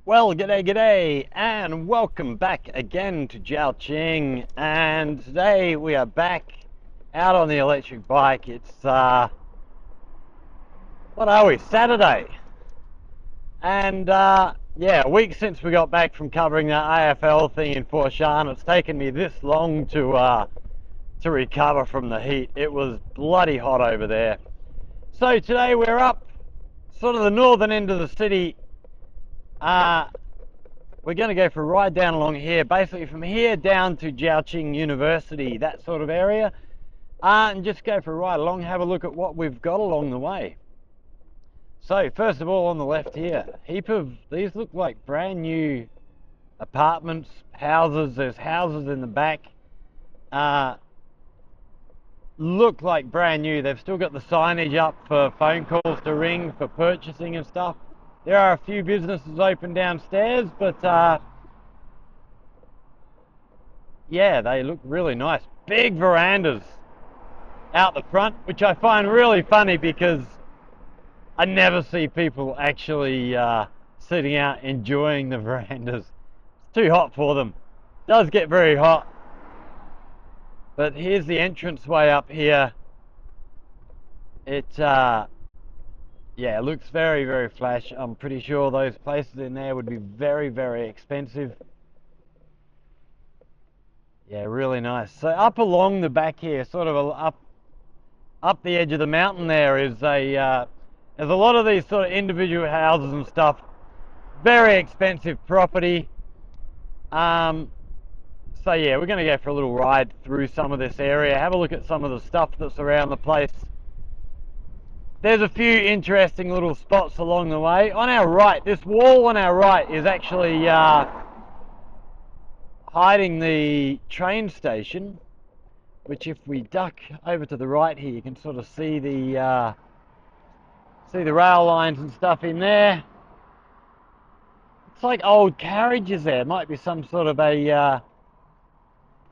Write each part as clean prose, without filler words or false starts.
Well, g'day, and welcome back again to Zhaoqing. And today we are back out on the electric bike. It's, what are we, Saturday? And, yeah, a week since we got back from covering that AFL thing in Foshan. It's taken me this long to recover from the heat. It was bloody hot over there. So today we're up sort of the northern end of the city. We're going to go for a ride down along here, basically from here down to Zhaoqing University, that sort of area, and just go for a ride along, have a look at what we've got along the way. So first of all, on the left here, heap of these look like brand new apartments, houses. There's houses in the back, look like brand new. They've still got the signage up for phone calls to ring for purchasing and stuff. There are a few businesses open downstairs, but yeah, they look really nice. Big verandas out the front, which I find really funny because I never see people actually sitting out enjoying the verandas. It's too hot for them. It does get very hot. But here's the entranceway up here. Yeah, it looks very, very flash. I'm pretty sure those places in there would be very, very expensive. Yeah, really nice. So up along the back here, sort of up the edge of the mountain there is there's a lot of these sort of individual houses and stuff. Very expensive property. So yeah, we're going to go for a little ride through some of this area, have a look at some of the stuff that's around the place. There's a few interesting little spots along the way. On our right, this wall on our right is actually hiding the train station, which if we duck over to the right here, you can sort of see the rail lines and stuff in there. It's like old carriages there. It might be some sort of a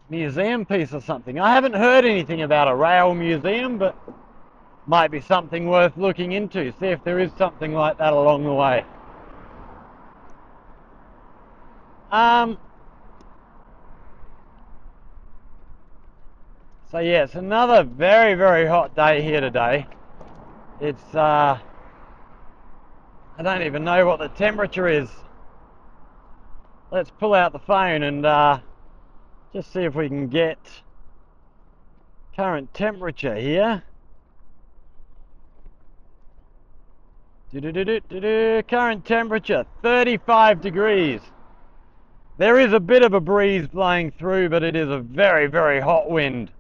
museum piece or something. I haven't heard anything about a rail museum, but might be something worth looking into. See if there is something like that along the way. So yeah, it's another very, very hot day here today. It's I don't even know what the temperature is. Let's pull out the phone and just see if we can get current temperature here. Current temperature 35 degrees. There is a bit of a breeze blowing through, but it is a very, very hot wind.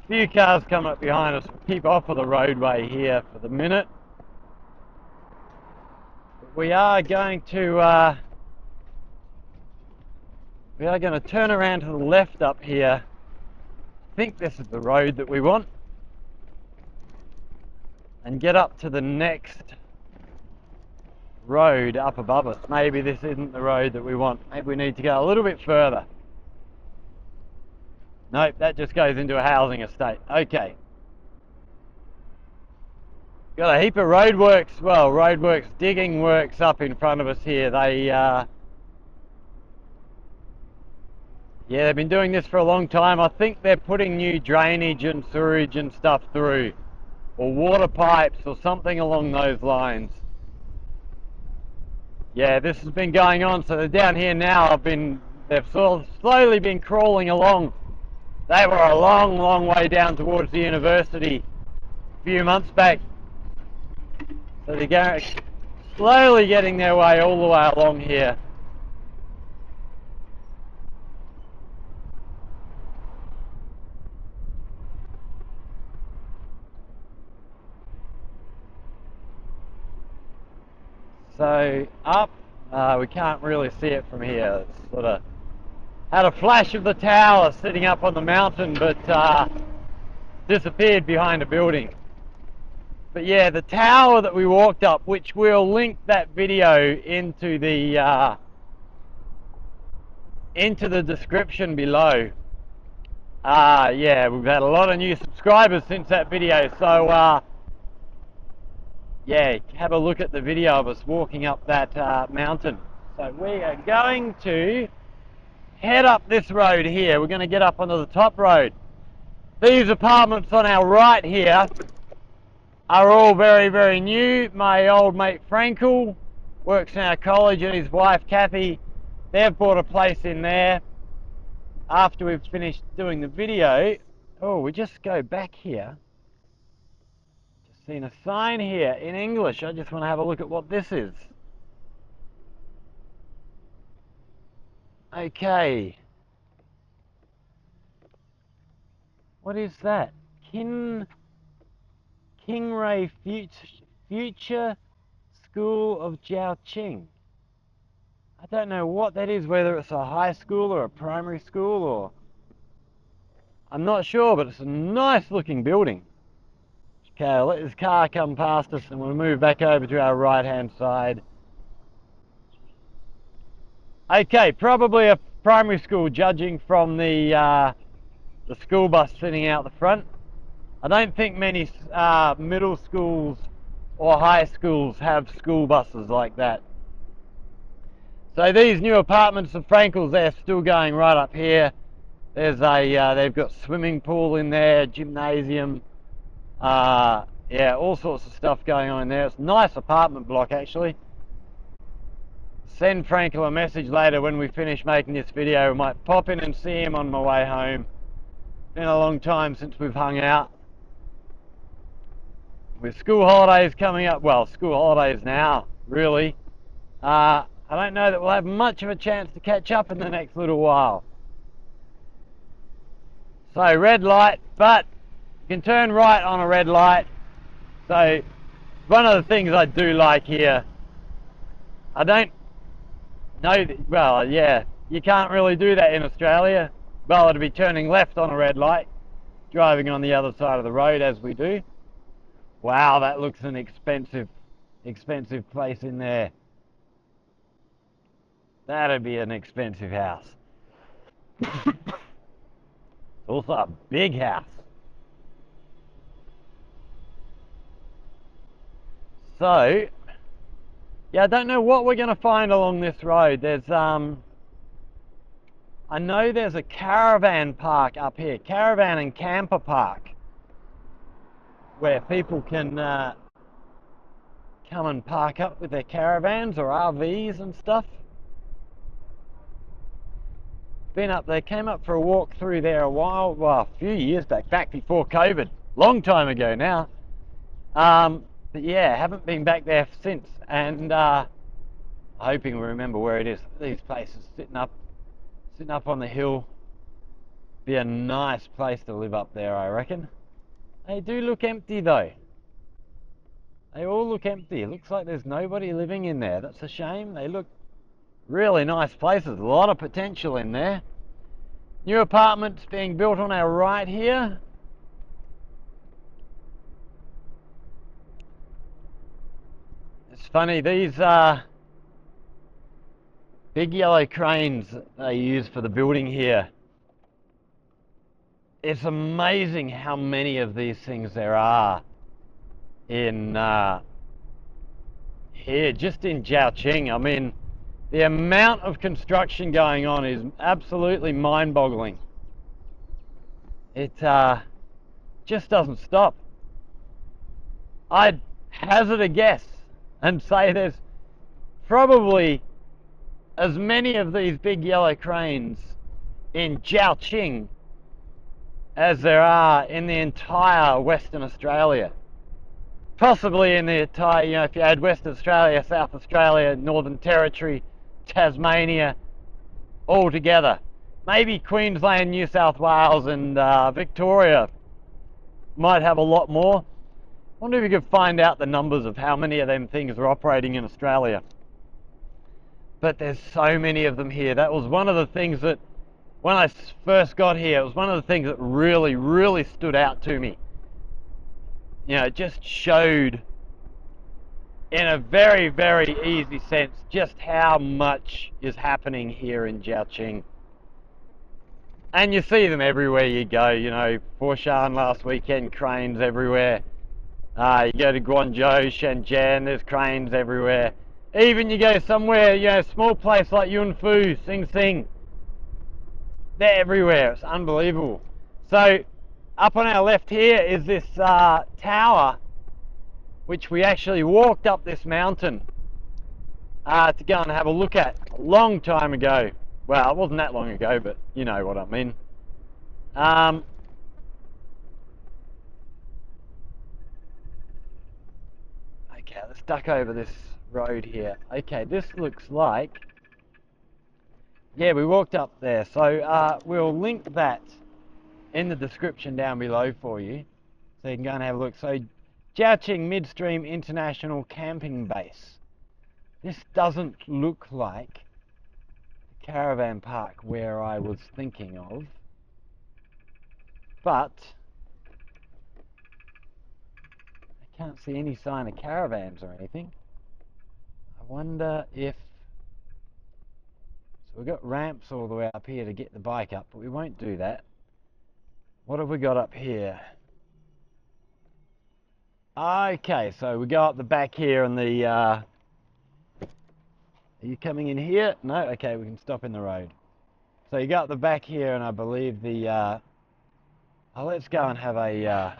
A few cars coming up behind us. We'll keep off of the roadway here for the minute. But we are going to turn around to the left up here. I think this is the road that we want, and get up to the next road up above us. Maybe this isn't the road that we want. Maybe we need to go a little bit further. Nope, that just goes into a housing estate. Okay. Got a heap of roadworks, well, roadworks, digging works up in front of us here. Yeah, they've been doing this for a long time. I think they're putting new drainage and sewage and stuff through, or water pipes or something along those lines. Yeah, this has been going on. So they're down here now. They've sort of slowly been crawling along. They were a long, long way down towards the university a few months back. So they're going, slowly getting their way all the way along here. So up, we can't really see it from here. It's sort of had a flash of the tower sitting up on the mountain, but disappeared behind a building. But yeah, the tower that we walked up, which we'll link that video into the description below. Yeah, we've had a lot of new subscribers since that video, so yeah, have a look at the video of us walking up that mountain. So we are going to head up this road here. We're going to get up onto the top road. These apartments on our right here are all very, very new. My old mate Frankel works in our college, and his wife Kathy, they've bought a place in there. After we've finished doing the video, oh, we just go back here. Just seen a sign here in English. I just want to have a look at what this is. Okay. What is that? Kingray Future School of Zhaoqing. I don't know what that is, whether it's a high school or a primary school, or I'm not sure, but it's a nice looking building. Okay, I'll let this car come past us and we'll move back over to our right hand side. Okay, probably a primary school, judging from the school bus sitting out the front. I don't think many middle schools or high schools have school buses like that. So these new apartments of Frankel's, they're still going right up here. There's they've got swimming pool in there, gymnasium, yeah, all sorts of stuff going on in there. It's a nice apartment block, actually. Send Frankel a message later when we finish making this video. We might pop in and see him on my way home. Been a long time since we've hung out. With school holidays coming up, well, school holidays now, really. I don't know that we'll have much of a chance to catch up in the next little while. So red light, but you can turn right on a red light. So one of the things I do like here, I don't know, well, yeah, you can't really do that in Australia. Well, it'd be turning left on a red light, driving on the other side of the road as we do. Wow, that looks an expensive place in there. That'd be an expensive house. Also a big house. So, yeah, I don't know what we're going to find along this road. There's, I know there's a caravan park up here, caravan and camper park, where people can come and park up with their caravans or RVs and stuff. Been up there, came up for a walk through there a few years back before COVID, long time ago now. But yeah, haven't been back there since, and hoping we remember where it is. These places sitting up on the hill, be a nice place to live up there, I reckon. They do look empty though. They all look empty. It looks like there's nobody living in there. That's a shame. They look really nice places. A lot of potential in there. New apartments being built on our right here. It's funny, these big yellow cranes they use for the building here. It's amazing how many of these things there are in here, just in Zhaoqing. I mean, the amount of construction going on is absolutely mind-boggling. It just doesn't stop. I'd hazard a guess and say there's probably as many of these big yellow cranes in Zhaoqing as there are in the entire Western Australia. Possibly in the entire, you know, if you add Western Australia, South Australia, Northern Territory, Tasmania, all together. Maybe Queensland, New South Wales and Victoria might have a lot more. Wonder if you could find out the numbers of how many of them things are operating in Australia. But there's so many of them here. That was one of the things that, when I first got here, it was one of the things that really, really stood out to me. You know, it just showed in a very, very easy sense just how much is happening here in Zhaoqing. And you see them everywhere you go, you know, Foshan last weekend, cranes everywhere. You go to Guangzhou, Shenzhen, there's cranes everywhere. Even you go somewhere, small place like Yunfu, Sing Sing, they're everywhere. It's unbelievable. So up on our left here is this tower, which we actually walked up this mountain to go and have a look at a long time ago. Well, it wasn't that long ago, but you know what I mean. Okay, let's duck over this road here. Okay, this looks like, yeah, we walked up there. So we'll link that in the description down below for you, so you can go and have a look. So Zhaoqing Midstream International Camping Base. This doesn't look like the caravan park where I was thinking of, but I can't see any sign of caravans or anything. I wonder if... So we've got ramps all the way up here to get the bike up, but we won't do that. What have we got up here? Okay, so we go up the back here and the... Are you coming in here? No? Okay, we can stop in the road. So you go up the back here and I believe the... Oh, let's go and have a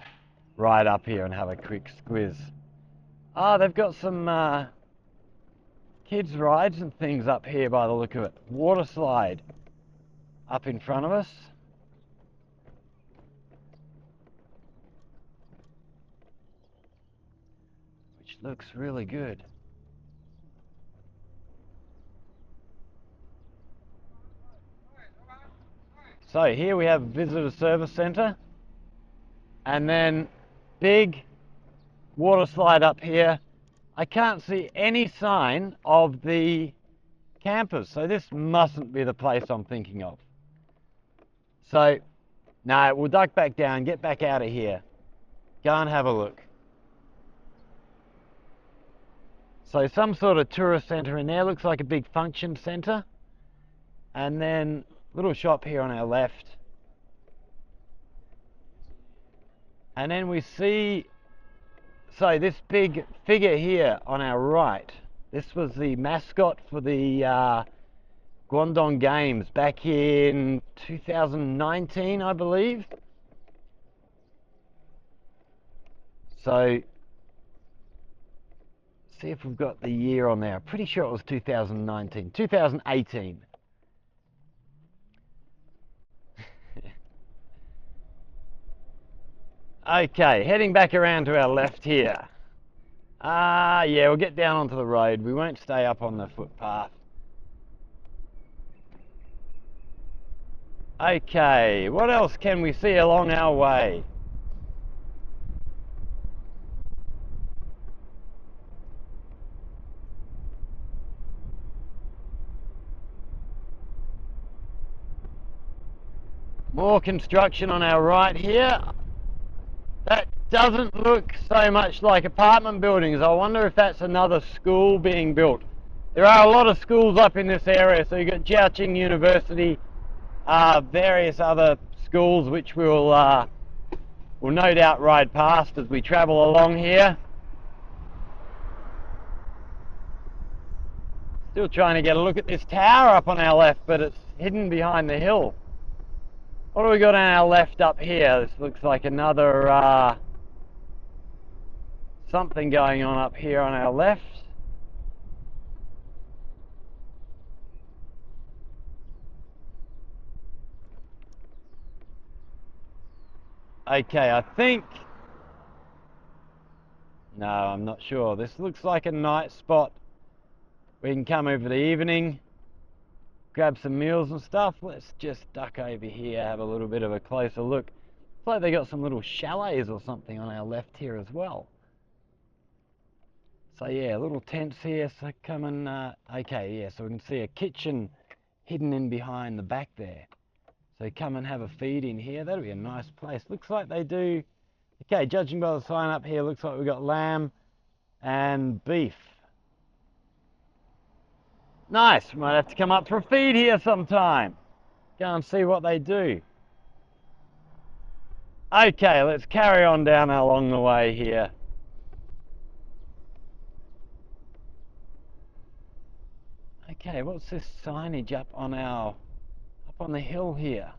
ride up here and have a quick squiz. Oh, they've got some kids rides and things up here by the look of it. Water slide up in front of us. Which looks really good. So here we have visitor service centre, and then big water slide up here. I can't see any sign of the campers, so this mustn't be the place I'm thinking of. So no, we'll duck back down, get back out of here, go and have a look. So some sort of tourist centre in there, looks like a big function centre, and then little shop here on our left, and then we see, so this big figure here on our right, this was the mascot for the Guangdong Games back in 2019, I believe. So see if we've got the year on there. I'm pretty sure it was 2019, 2018. Okay, heading back around to our left here. Yeah, we'll get down onto the road. We won't stay up on the footpath. Okay, what else can we see along our way? More construction on our right here. That doesn't look so much like apartment buildings. I wonder if that's another school being built. There are a lot of schools up in this area. So you've got Zhaoqing University, various other schools which we'll no doubt ride past as we travel along here. Still trying to get a look at this tower up on our left, but it's hidden behind the hill. What do we got on our left up here? This looks like another something going on up here on our left. Okay, I think... No, I'm not sure. This looks like a night spot. We can come over the evening, grab some meals and stuff. Let's just duck over here, have a little bit of a closer look. It's like they got some little chalets or something on our left here as well. So yeah, little tents here, so come and, okay, yeah, so we can see a kitchen hidden in behind the back there. So come and have a feed in here, that'll be a nice place. Looks like they do, okay, judging by the sign up here, looks like we've got lamb and beef. Nice, might have to come up for a feed here sometime. Go and see what they do. Okay, let's carry on down along the way here. Okay, what's this signage up on the hill here?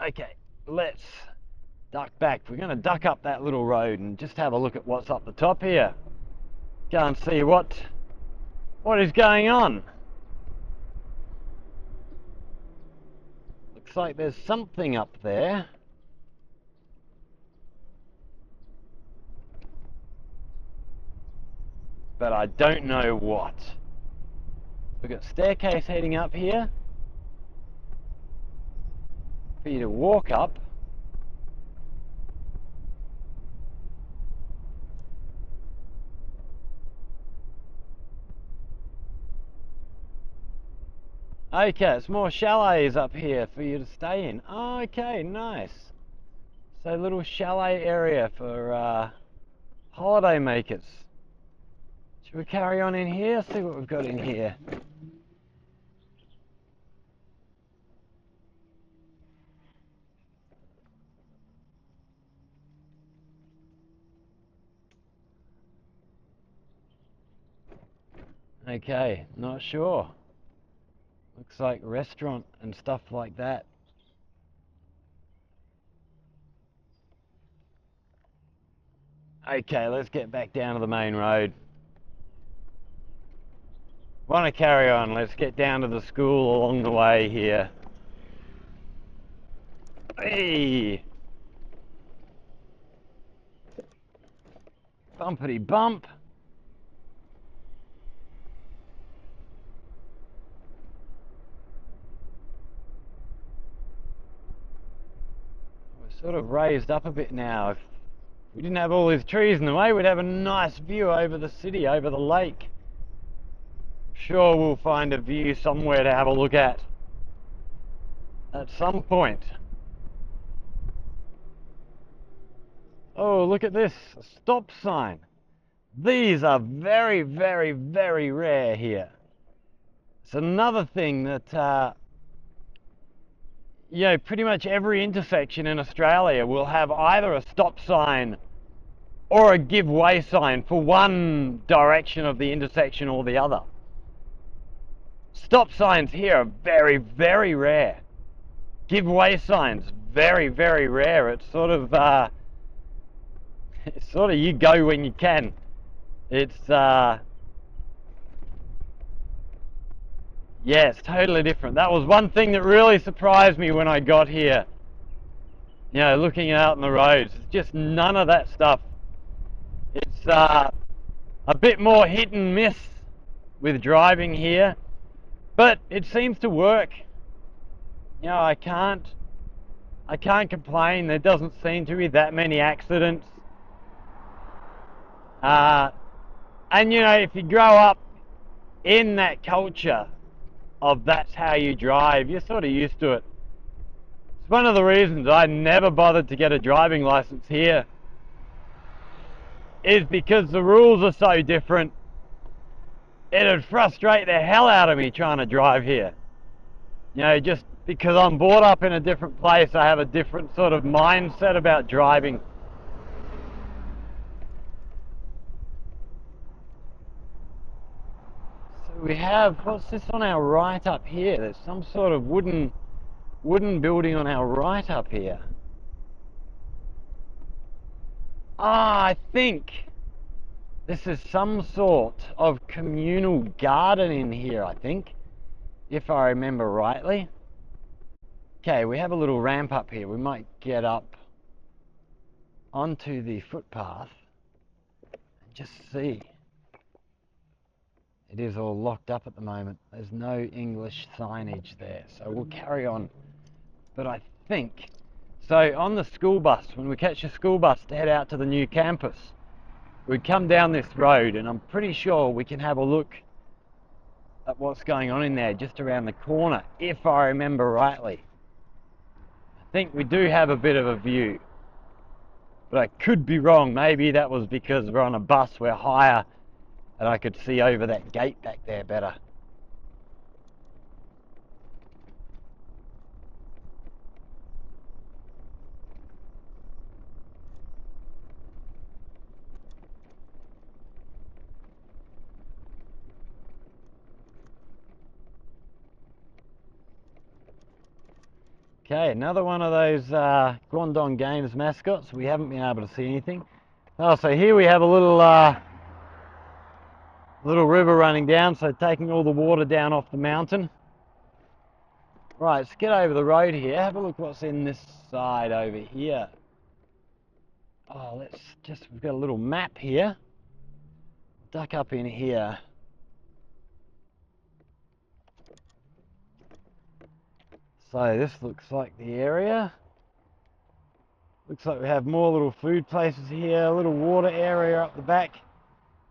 Okay, let's duck back. We're going to duck up that little road and just have a look at what's up the top here. Go and see what is going on. Looks like there's something up there. But I don't know what. We've got a staircase heading up here for you to walk up. Okay, it's more chalets up here for you to stay in. Okay, nice. So little chalet area for holiday makers. Should we carry on in here? See what we've got in here. Okay, not sure. Looks like restaurant and stuff like that. Okay, let's get back down to the main road. Want to carry on? Let's get down to the school along the way here. Hey! Bumpity bump. We're sort of raised up a bit now. If we didn't have all these trees in the way, we'd have a nice view over the city, over the lake. Sure, we'll find a view somewhere to have a look at some point. Oh, look at this, a stop sign. These are very, very, very rare here. It's another thing that, pretty much every intersection in Australia will have either a stop sign or a give way sign for one direction of the intersection or the other. Stop signs here are very, very rare. Give way signs, very, very rare. It's sort of you go when you can. It's yeah, it's totally different. That was one thing that really surprised me when I got here. Looking out on the roads, it's just none of that stuff. It's a bit more hit and miss with driving here, but it seems to work. I can't complain. There doesn't seem to be that many accidents. And if you grow up in that culture of that's how you drive, you're sort of used to it. It's one of the reasons I never bothered to get a driving license here, is because the rules are so different. It'd frustrate the hell out of me trying to drive here. Just because I'm brought up in a different place, I have a different sort of mindset about driving. So we have, what's this on our right up here? There's some sort of wooden building on our right up here. I think this is some sort of communal garden in here, I think, if I remember rightly. Okay, we have a little ramp up here. We might get up onto the footpath and just see. It is all locked up at the moment. There's no English signage there, so we'll carry on. But I think, so on the school bus, when we catch a school bus to head out to the new campus, we come down this road, and I'm pretty sure we can have a look at what's going on in there just around the corner, if I remember rightly. I think we do have a bit of a view, but I could be wrong. Maybe that was because we're on a bus, we're higher, and I could see over that gate back there better. Okay, another one of those Guangdong Games mascots. We haven't been able to see anything. Oh, so here we have a little river running down, so taking all the water down off the mountain. Right, let's get over the road here. Have a look what's in this side over here. Oh, we've got a little map here. Duck up in here. So this looks like the area. Looks like we have more little food places here, a little water area up the back.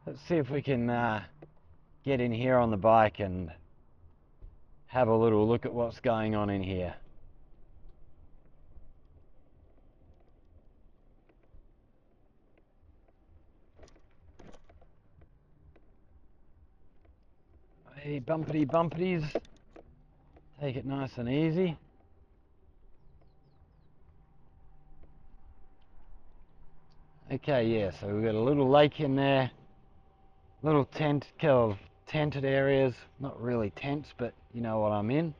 Let's see if we can get in here on the bike and have a little look at what's going on in here. Hey, bumpity bumpities. Take it nice and easy. Okay, yeah, so we've got a little lake in there, little tented areas, not really tents, but you know what I'm in.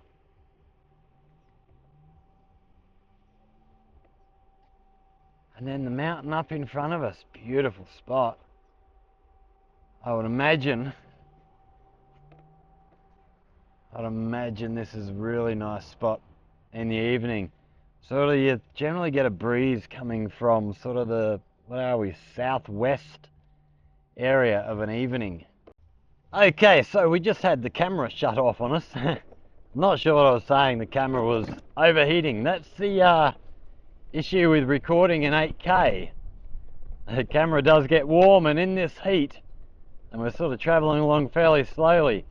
And then the mountain up in front of us, beautiful spot. I would imagine this is a really nice spot in the evening. Sort of you generally get a breeze coming from sort of the, what are we, southwest area of an evening. Okay, so we just had the camera shut off on us. I'm not sure what I was saying, the camera was overheating. That's the issue with recording in 8K. The camera does get warm, and in this heat, and we're sort of traveling along fairly slowly.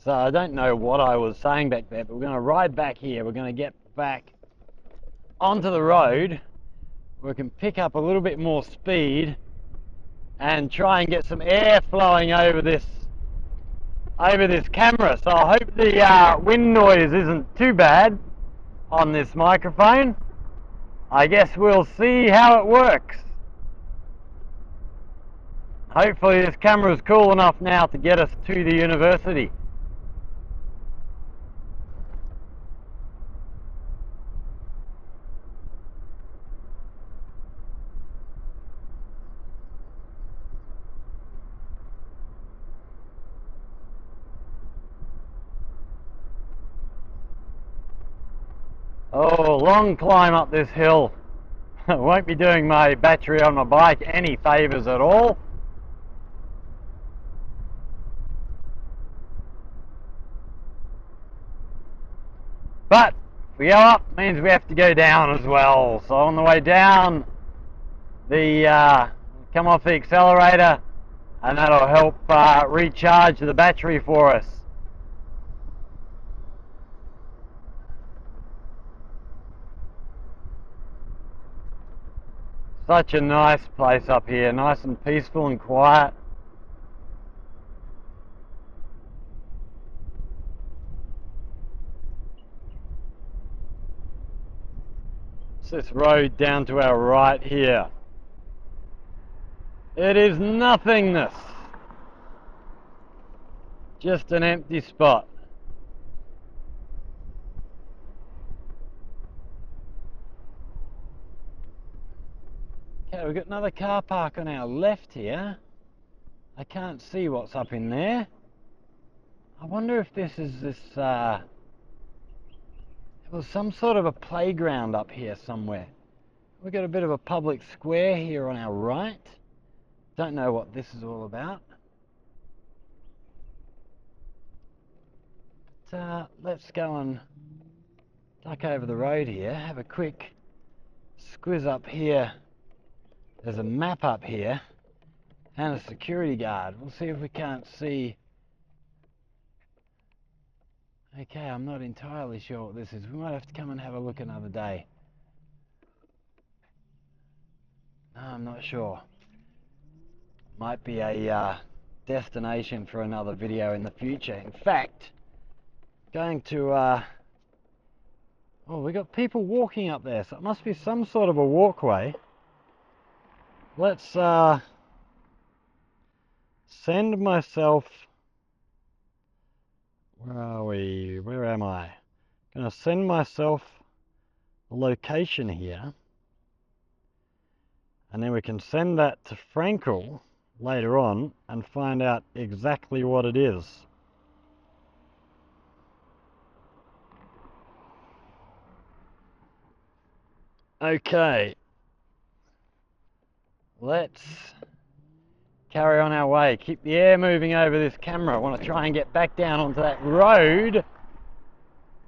So I don't know what I was saying back there, but we're going to ride back here. We're going to get back onto the road. We can pick up a little bit more speed and try and get some air flowing over this camera. So I hope the wind noise isn't too bad on this microphone. I guess we'll see how it works. Hopefully this camera is cool enough now to get us to the university. Oh, long climb up this hill. Won't be doing my battery on my bike any favours at all. But if we go up, means we have to go down as well. So on the way down, come off the accelerator, and that'll help recharge the battery for us. Such a nice place up here, nice and peaceful and quiet. It's this road down to our right here. It is nothingness. Just an empty spot. Okay, we've got another car park on our left here. I can't see what's up in there. I wonder if this is there was some sort of a playground up here somewhere. We've got a bit of a public square here on our right. Don't know what this is all about. But, let's go and duck over the road here, have a quick squiz up here. There's a map up here and a security guard. We'll see if we can't see. Okay, I'm not entirely sure what this is. We might have to come and have a look another day. No, I'm not sure. Might be a destination for another video in the future. In fact, going to oh, we got people walking up there, so it must be some sort of a walkway. Let's send myself, where are we? Where am I? Gonna send myself location here, and then we can send that to Frankel later on and find out exactly what it is. Okay, let's carry on our way. Keep the air moving over this camera. I want to try and get back down onto that road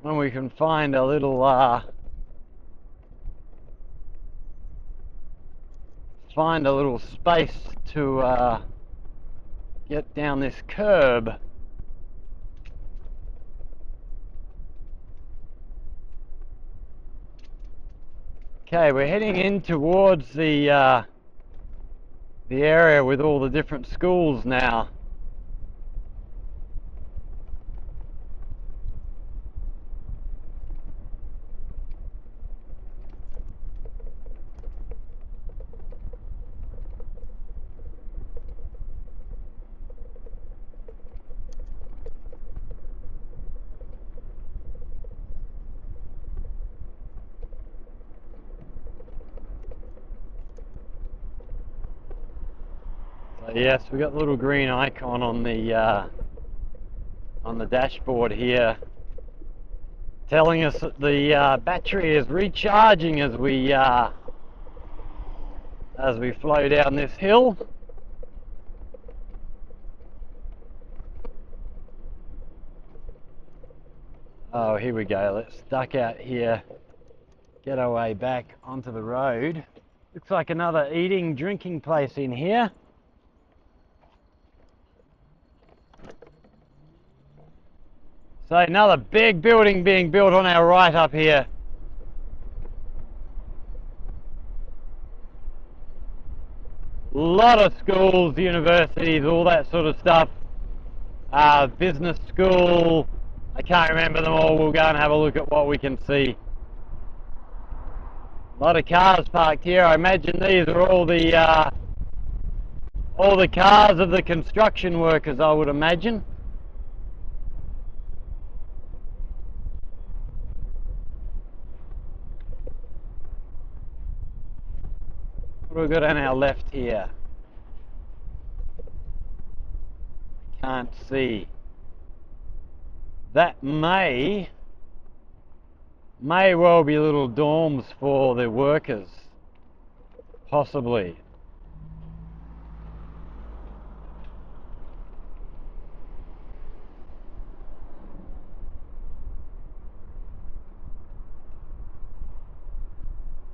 when we can find a little space to get down this curb. Okay, we're heading in towards the area with all the different schools now. So yes, we've got the little green icon on the dashboard here, telling us that the battery is recharging as we flow down this hill. Oh, here we go. Let's duck out here, get our way back onto the road. Looks like another eating, drinking place in here. So another big building being built on our right up here. A lot of schools, universities, all that sort of stuff. Business school, I can't remember them all. We'll go and have a look at what we can see. A lot of cars parked here. I imagine these are all the cars of the construction workers, I would imagine. What have we got on our left here? Can't see. That may well be little dorms for the workers, possibly.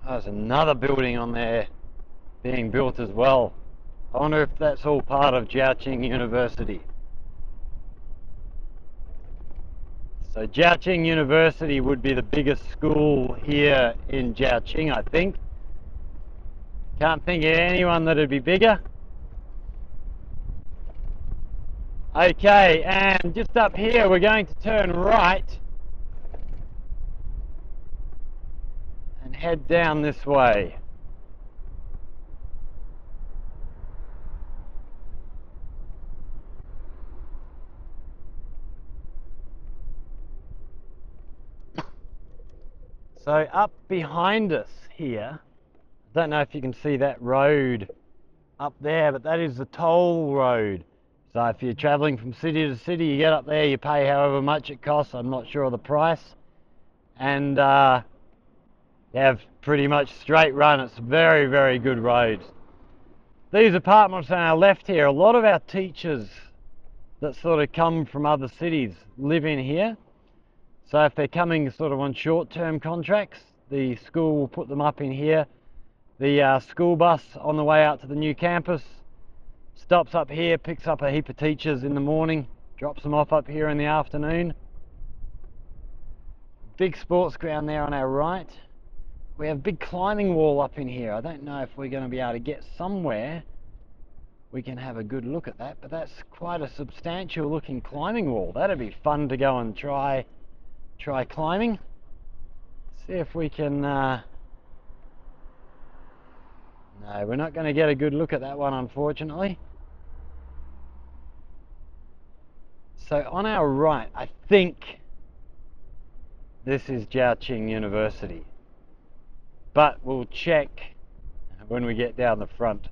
There's another building on there being built as well. I wonder if that's all part of Zhaoqing University. So Zhaoqing University would be the biggest school here in Zhaoqing, I think. Can't think of anyone that'd be bigger. Okay, and just up here we're going to turn right and head down this way. So up behind us here, I don't know if you can see that road up there, but that is the toll road. So if you're travelling from city to city, you get up there, you pay however much it costs. I'm not sure of the price. And you have pretty much straight run. It's very, very good roads. These apartments on our left here, a lot of our teachers that sort of come from other cities live in here. So if they're coming sort of on short-term contracts, the school will put them up in here. The school bus on the way out to the new campus stops up here, picks up a heap of teachers in the morning, drops them off up here in the afternoon. Big sports ground there on our right. We have a big climbing wall up in here. I don't know if we're going to be able to get somewhere we can have a good look at that, but that's quite a substantial looking climbing wall. That'd be fun to go and try climbing. See if we can no, we're not going to get a good look at that one, unfortunately. So on our right, I think this is Zhaoqing University. but we'll check when we get down the front.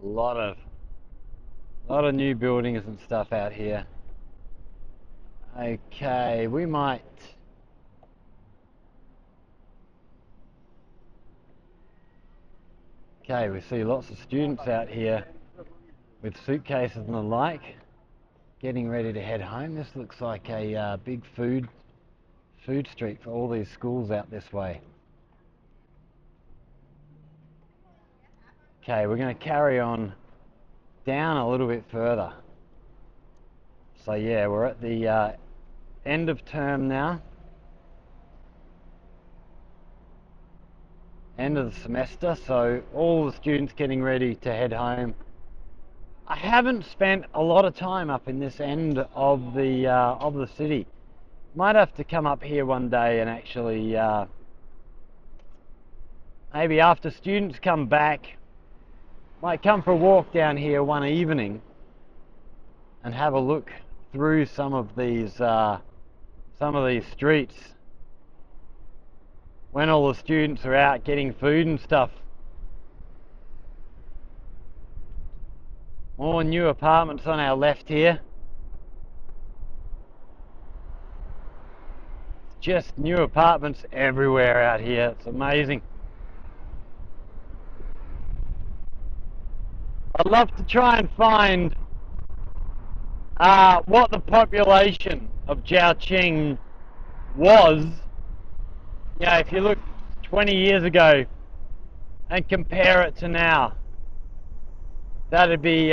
A lot of new buildings and stuff out here. Okay, we might. Okay, we see lots of students out here with suitcases and the like, getting ready to head home. This looks like a big food street for all these schools out this way. Okay, we're going to carry on down a little bit further. So yeah, we're at the end of term now. End of the semester, so all the students getting ready to head home. I haven't spent a lot of time up in this end of the city. Might have to come up here one day and actually maybe after students come back, might come for a walk down here one evening and have a look through some of these streets when all the students are out getting food and stuff. More new apartments on our left here. Just new apartments everywhere out here. It's amazing. I'd love to try and find what the population of Zhaoqing was. You know, if you look 20 years ago and compare it to now, that'd be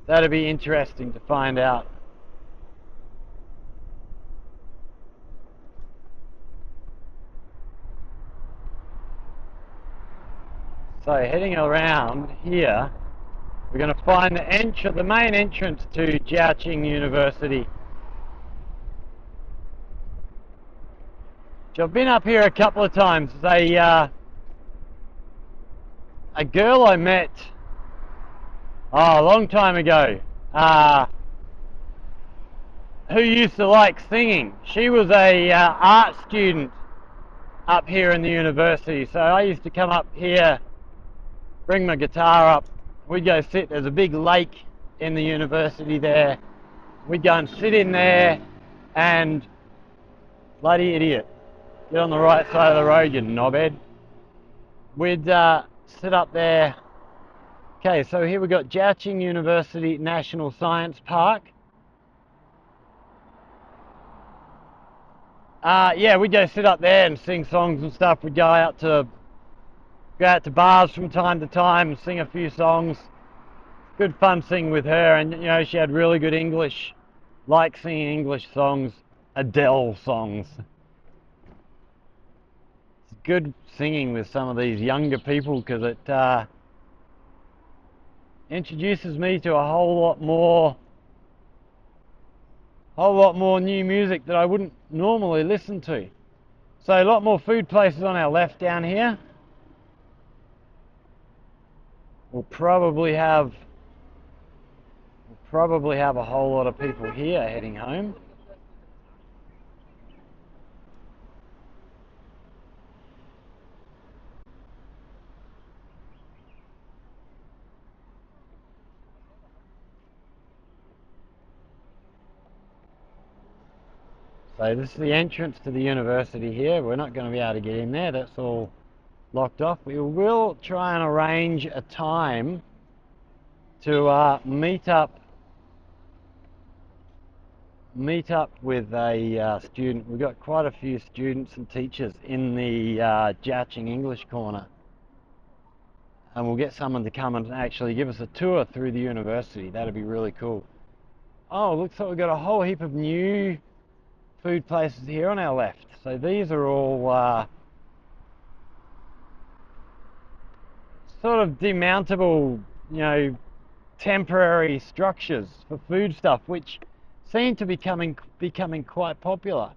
interesting to find out. So heading around here, we're going to find the main entrance to Zhaoqing University. So I've been up here a couple of times. There's a girl I met a long time ago who used to like singing. She was a art student up here in the university, so I used to come up here, bring my guitar up, we'd go sit. There's a big lake in the university there. We'd go and sit in there and, bloody idiot, get on the right side of the road, you knobhead. We'd sit up there. Okay, so here we've got Zhaoqing University National Science Park. Yeah, we'd go sit up there and sing songs and stuff. We'd go out to bars from time to time and sing a few songs. Good fun singing with her, and you know, she had really good English, like singing English songs, Adele songs. It's good singing with some of these younger people because it introduces me to a whole lot more new music that I wouldn't normally listen to. So a lot more food places on our left down here. We'll probably have a whole lot of people here heading home. So this is the entrance to the university here. We're not going to be able to get in there. That's all locked off. We will try and arrange a time to meet up with a student. We've got quite a few students and teachers in the Zhaoqing English corner, and we'll get someone to come and actually give us a tour through the university. That'd be really cool. Oh, looks like we've got a whole heap of new food places here on our left. So these are all sort of demountable, you know, temporary structures for food stuff, which seem to be becoming quite popular.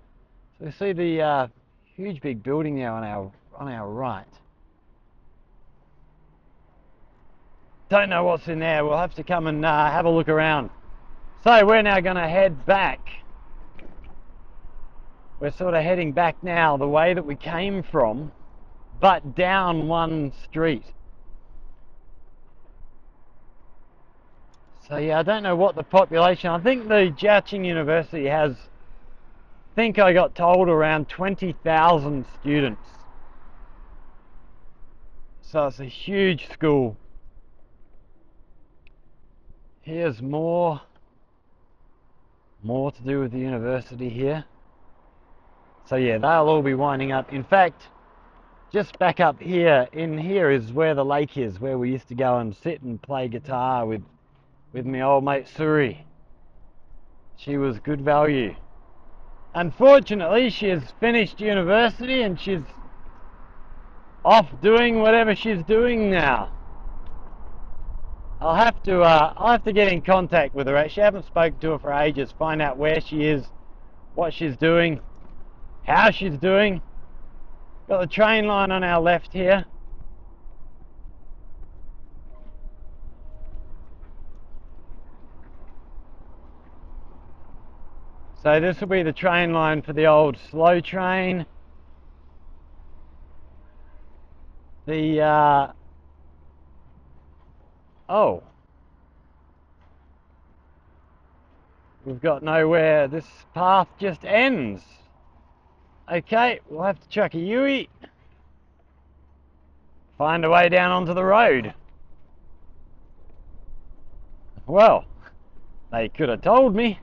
So we see the huge big building there on our right. Don't know what's in there. We'll have to come and have a look around. So we're now going to head back. We're sort of heading back now the way that we came from, but down one street. So yeah, I don't know what the population. I think the Zhaoqing University has, I think I got told, around 20,000 students. So it's a huge school. Here's more to do with the university here. So yeah, they'll all be winding up. In fact, just back up here, in here is where the lake is, where we used to go and sit and play guitar with my old mate Suri. She was good value. Unfortunately, she has finished university and she's off doing whatever she's doing now. I'll have to get in contact with her. Actually, I haven't spoken to her for ages. Find out where she is, what she's doing, how she's doing. Got the train line on our left here. So this will be the train line for the old slow train. The oh, we've got nowhere. This path just ends. Okay, we'll have to chuck a Yui. Find a way down onto the road. Well, they could have told me.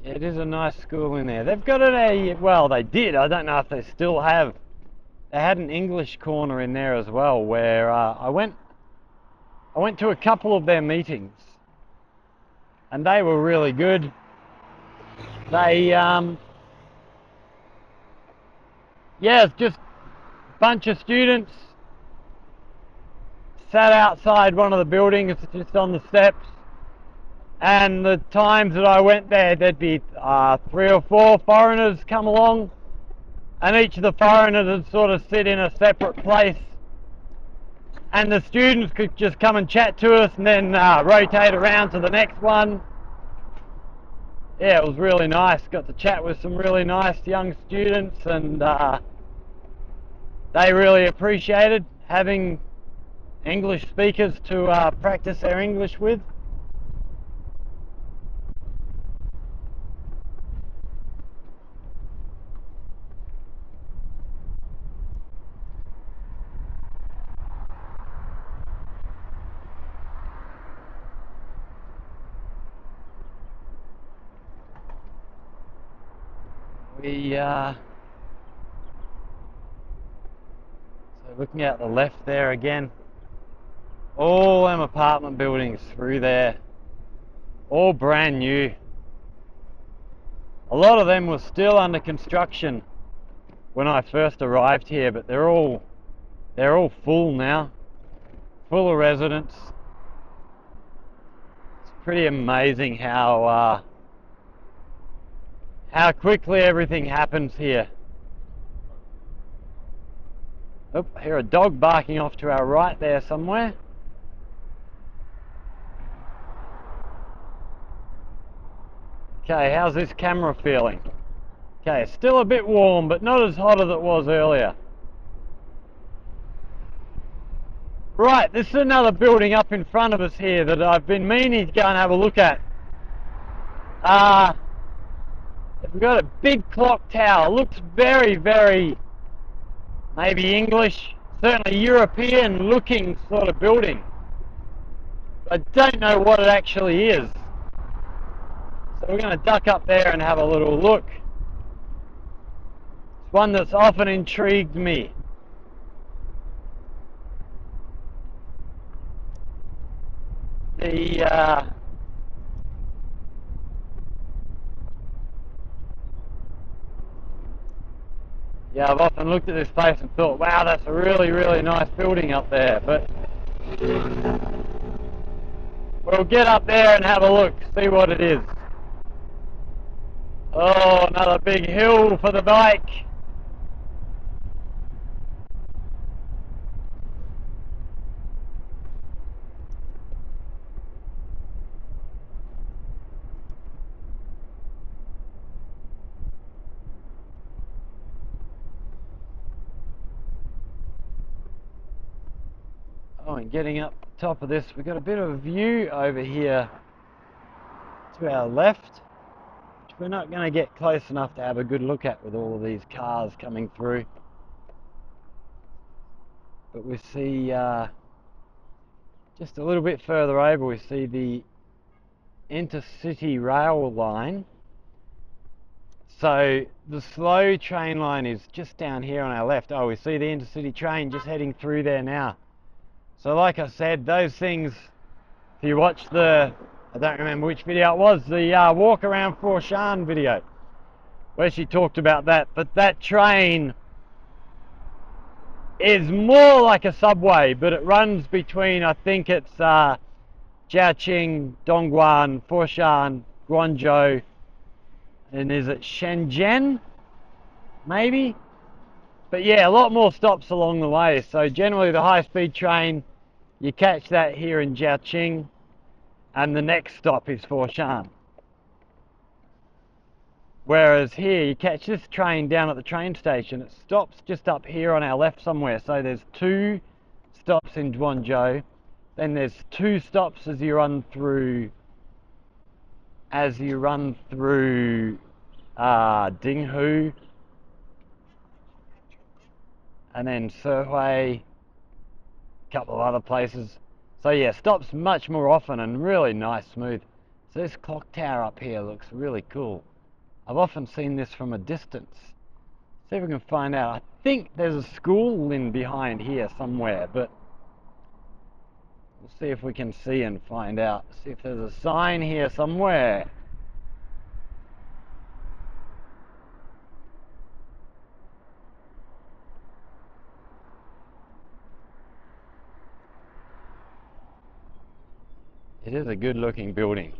It is a nice school in there. They've got it well, they did. I don't know if they still have. They had an English corner in there as well, where I went to a couple of their meetings, and they were really good. They yeah, it's just a bunch of students sat outside one of the buildings, just on the steps. And the times that I went there, there'd be 3 or 4 foreigners come along, and each of the foreigners would sort of sit in a separate place, and the students could just come and chat to us and then rotate around to the next one. Yeah, it was really nice. Got to chat with some really nice young students, and they really appreciated having English speakers to practice their English with. So looking out the left there again, all them apartment buildings through there, all brand new. A lot of them were still under construction when I first arrived here, but they're all full now, full of residents. It's pretty amazing how quickly everything happens here. Oh, I hear a dog barking off to our right there somewhere. Okay, how's this camera feeling? Okay, it's still a bit warm, but not as hot as it was earlier. Right, this is another building up in front of us here that I've been meaning to go and have a look at. We've got a big clock tower. Looks very, very maybe English, certainly European looking sort of building. I don't know what it actually is. So we're going to duck up there and have a little look. It's one that's often intrigued me. The yeah, I've often looked at this place and thought, wow, that's a really, really nice building up there. But we'll get up there and have a look, see what it is. Oh, another big hill for the bike. Oh, and getting up top of this, we've got a bit of a view over here to our left, which we're not going to get close enough to have a good look at with all of these cars coming through. But we see just a little bit further over, we see the intercity rail line. So the slow train line is just down here on our left. Oh, we see the intercity train just heading through there now. So like I said, those things, if you watch the, I don't remember which video it was, the walk around Foshan video, where she talked about that, but that train is more like a subway, but it runs between, I think it's Zhaoqing, Dongguan, Foshan, Guangzhou, and is it Shenzhen? Maybe? But yeah, a lot more stops along the way. So generally the high-speed train, you catch that here in Zhaoqing, and the next stop is Foshan. Whereas here, you catch this train down at the train station, it stops just up here on our left somewhere. So there's 2 stops in Guangzhou, then there's 2 stops as you run through Dinghu, and then Sihui, a couple of other places. So yeah, stops much more often and really nice, smooth. So this clock tower up here looks really cool. I've often seen this from a distance. See if we can find out. I think there's a school in behind here somewhere, but we'll see if we can see and find out. See if there's a sign here somewhere. It is a good looking building.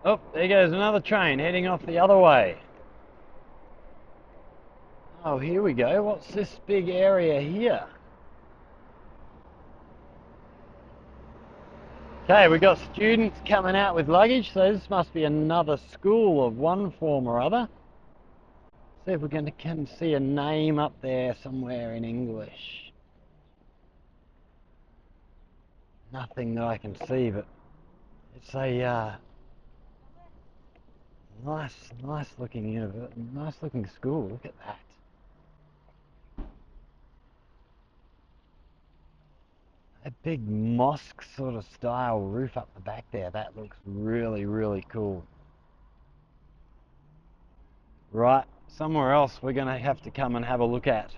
Oh, there goes another train heading off the other way. Oh, here we go. What's this big area here? Okay, we got students coming out with luggage, so this must be another school of one form or other. See if we can see a name up there somewhere in English. Nothing that I can see, but it's a nice looking school. Look at that. A big mosque sort of style roof up the back there. That looks really, really cool. Right, somewhere else we're going to have to come and have a look at.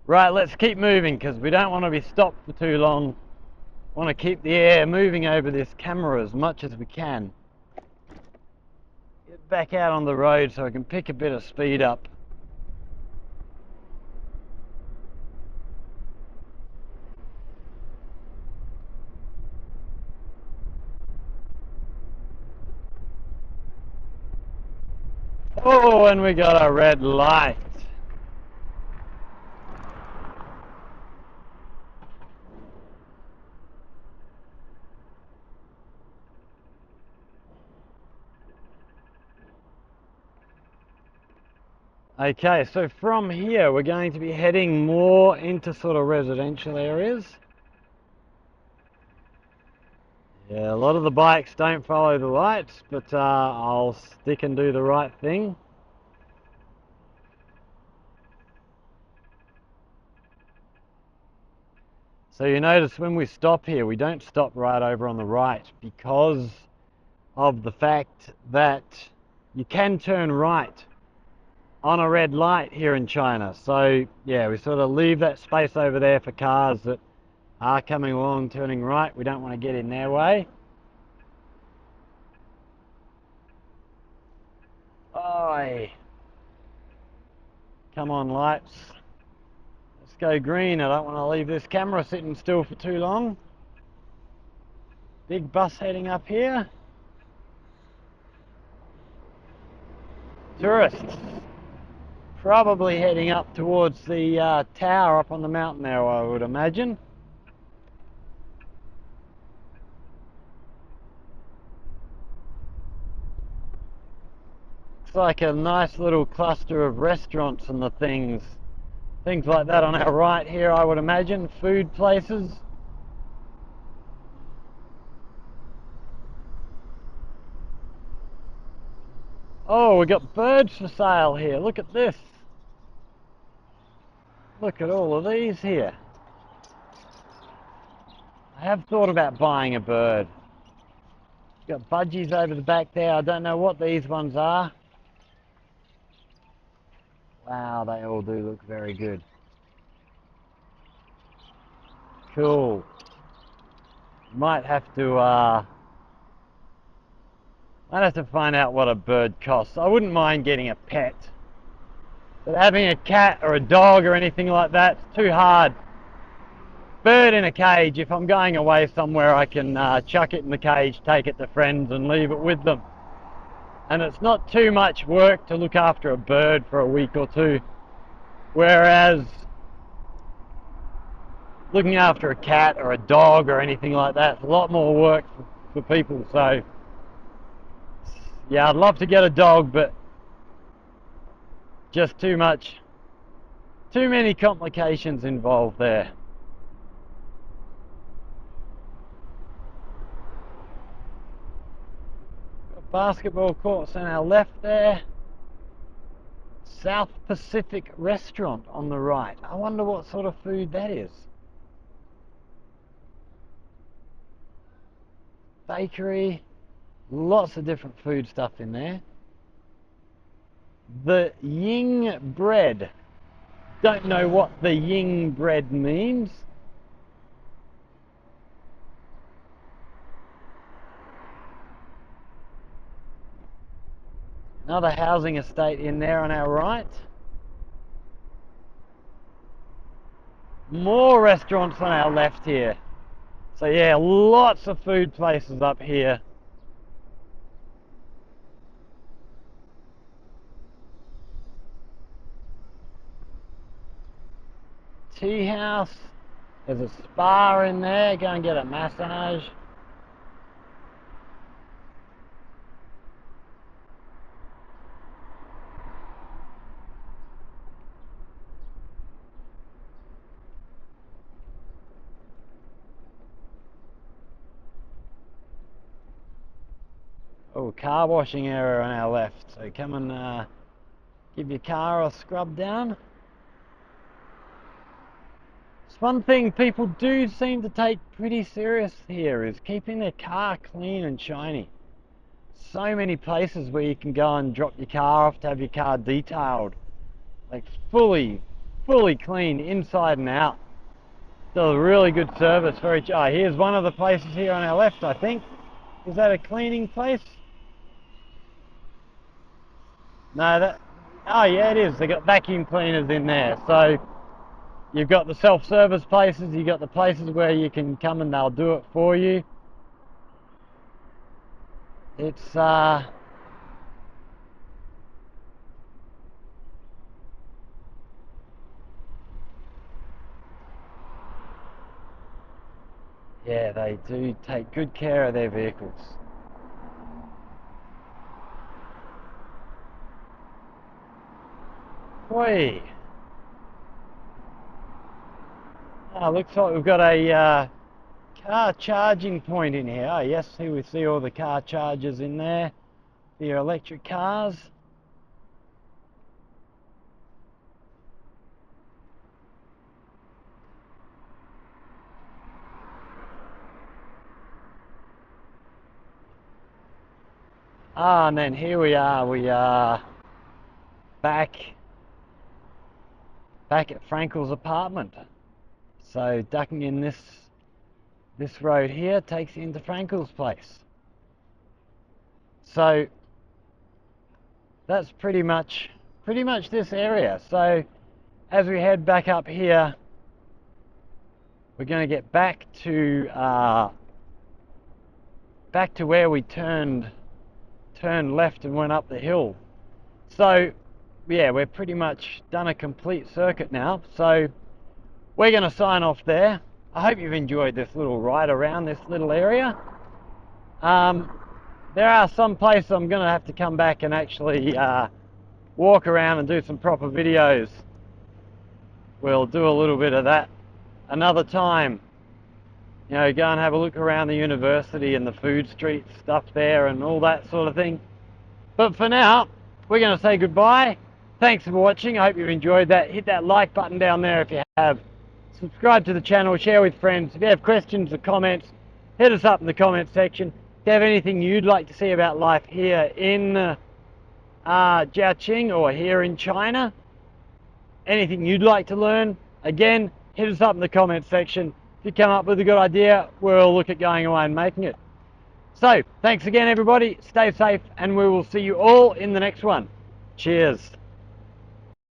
Right, let's keep moving because we don't want to be stopped for too long. Want to keep the air moving over this camera as much as we can. Get back out on the road so I can pick a bit of speed up. Oh, and we got a red light. Okay, so from here we're going to be heading more into sort of residential areas. Yeah, a lot of the bikes don't follow the lights, but I'll stick and do the right thing. So you notice when we stop here, we don't stop right over on the right because of the fact that you can turn right on a red light here in China. So yeah, we sort of leave that space over there for cars that are coming along turning right. We don't want to get in their way. Oi. Come on, lights. Let's go green. I don't want to leave this camera sitting still for too long. Big bus heading up here. Tourists. Probably heading up towards the tower up on the mountain there, I would imagine. It's like a nice little cluster of restaurants and the things like that on our right here, I would imagine. Food places. Oh, we got birds for sale here. Look at this. Look at all of these here. I have thought about buying a bird. Got budgies over the back there. I don't know what these ones are. Wow, they all do look very good. Cool. Might have to find out what a bird costs. I wouldn't mind getting a pet, but having a cat or a dog or anything like that's too hard. Bird in a cage, if I'm going away somewhere, I can chuck it in the cage, take it to friends and leave it with them. And it's not too much work to look after a bird for a week or two. Whereas looking after a cat or a dog or anything like that is a lot more work for people. So yeah, I'd love to get a dog, but just too many complications involved there. Basketball courts on our left there. South Pacific restaurant on the right. I wonder what sort of food that is. Bakery, lots of different food stuff in there. The Ying bread. Don't know what the Ying bread means. Another housing estate in there on our right. More restaurants on our left here. So yeah, lots of food places up here. Tea house. There's a spa in there. Go and get a massage. Oh, car washing area on our left. So come and give your car a scrub down. It's one thing people do seem to take pretty serious here is keeping their car clean and shiny. So many places where you can go and drop your car off to have your car detailed. Like fully clean inside and out. Does a really good service for each. Oh, here's one of the places here on our left, I think. Is that a cleaning place? No, that. Oh yeah, it is. They got vacuum cleaners in there. So you've got the self-service places. You got the places where you can come and they'll do it for you. It's yeah, they do take good care of their vehicles. Oi. Looks like we've got a car charging point in here. Oh, yes, here we see all the car chargers in there. The electric cars. And then here we are back at Frankel's apartment. So ducking in this road here takes you into Frankel's place. So that's pretty much this area. So as we head back up here, we're going to get back to where we turned left and went up the hill. So yeah, we're pretty much done a complete circuit now. So we're going to sign off there. I hope you've enjoyed this little ride around this little area. There are some places I'm going to have to come back and actually walk around and do some proper videos. We'll do a little bit of that another time. You know, go and have a look around the university and the food street stuff there and all that sort of thing. But for now, we're going to say goodbye. Thanks for watching. I hope you've enjoyed that. Hit that like button down there if you have. Subscribe to the channel, share with friends. If you have questions or comments, hit us up in the comments section. If you have anything you'd like to see about life here in Zhaoqing or here in China, anything you'd like to learn, again, hit us up in the comments section. If you come up with a good idea, we'll look at going away and making it. So, thanks again everybody, stay safe, and we will see you all in the next one. Cheers.